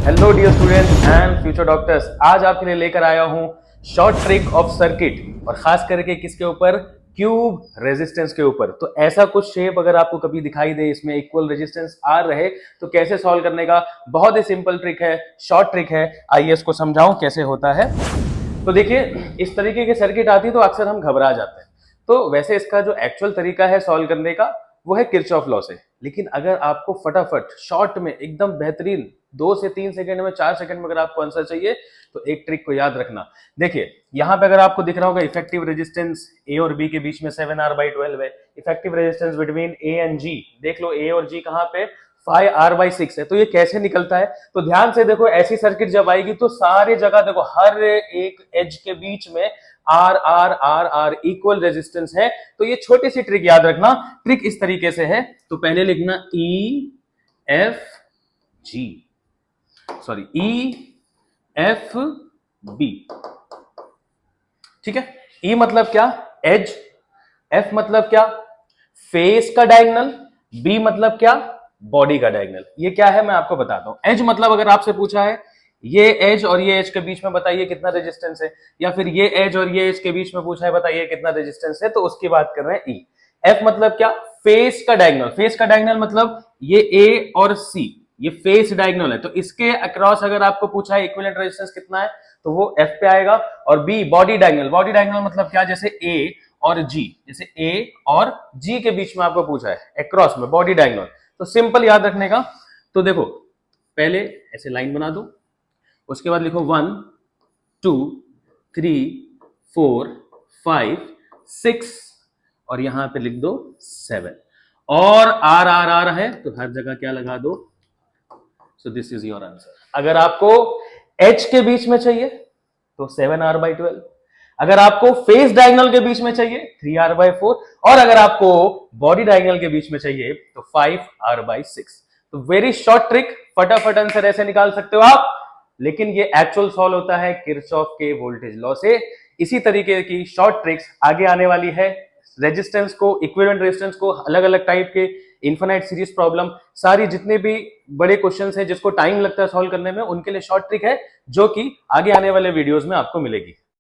Hello dear students and future doctors, आज आपके लिए लेकर आया हूं शॉर्ट ट्रिक ऑफ सर्किट और खास करके किसके ऊपर, क्यूब रेजिस्टेंस के ऊपर। तो ऐसा कुछ शेप अगर आपको कभी दिखाई दे, इसमें इक्वल रेजिस्टेंस आ रहे, तो कैसे सॉल्व करने का बहुत ही सिंपल ट्रिक है, शॉर्ट ट्रिक है। आइए इसको समझाऊं कैसे होता है। तो देखिए, इस तरीके की सर्किट आती है तो अक्सर हम घबरा जाते हैं। तो वैसे इसका जो एक्चुअल तरीका है सॉल्व करने का वो है किरचॉफ लॉ से। लेकिन अगर आपको फटाफट शॉर्ट में एकदम बेहतरीन 2 से 3 सेकंड में, 4 सेकंड में अगर आपको आंसर चाहिए तो एक ट्रिक को याद रखना। देखिए यहां पे अगर आपको दिख रहा होगा इफेक्टिव रेजिस्टेंस ए और बी के बीच में 7R/12 है। Effective resistance between A and G, देख लो ए और जी कहां पे 5R/6 है। तो ये कैसे निकलता है, तो ध्यान से देखो, ऐसी सर्किट जब आएगी तो सारी जगह देखो हर एक एज के बीच में R R R R equal resistance है। तो ये छोटी सी ट्रिक याद रखना। ट्रिक इस तरीके से है, तो पहले लिखना E F G, sorry E F B, ठीक है। ई मतलब क्या, एज। एफ मतलब क्या, फेस का डायगोनल। बी मतलब क्या, बॉडी का डायगोनल। ये क्या है मैं आपको बताता हूं। एज मतलब अगर आपसे पूछा है ये एज और ये एज के बीच में बताइए कितना रेजिस्टेंस है, या फिर ये एज और ये एज के बीच में पूछा है बताइए कितना रेजिस्टेंस है, तो उसकी बात कर रहे हैं ई। एफ मतलब क्या, फेस का डायगोनल। फेस का डायगोनल मतलब ये ए और सी, ये फेस डायगोनल है, तो इसके अक्रॉस अगर आपको पूछा है इक्विवेलेंट रेजिस्टेंस कितना है तो वो एफ पे आएगा। और B body diagonal. Body diagonal मतलब क्या, जैसे ए और जी, जैसे ए और जी के बीच में आपको पूछा है अक्रॉस में बॉडी डायगोनल। तो सिंपल याद रखने का, तो देखो पहले ऐसे लाइन बना दो, उसके बाद लिखो 1 2 3 4 5 6 और यहां पे लिख दो 7 और आर आर आर है तो हर जगह क्या लगा दो। So this is your answer. अगर आपको एच के बीच में चाहिए तो 7R/12, अगर आपको फेस डायगोनल के बीच में चाहिए 3R/4, और अगर आपको बॉडी डायगोनल के बीच में चाहिए तो 5R/6। तो वेरी शॉर्ट ट्रिक, फटाफट आंसर ऐसे निकाल सकते हो आप। लेकिन ये एक्चुअल सॉल्व होता है किरचॉफ के वोल्टेज लॉ से। इसी तरीके की शॉर्ट ट्रिक्स आगे आने वाली है। रेजिस्टेंस को, इक्विवेलेंट रेजिस्टेंस को, अलग अलग टाइप के इन्फिनाइट सीरीज प्रॉब्लम, सारी जितने भी बड़े क्वेश्चंस हैं जिसको टाइम लगता है सॉल्व करने में, उनके लिए शॉर्ट ट्रिक है जो कि आगे आने वाले वीडियोस में आपको मिलेगी।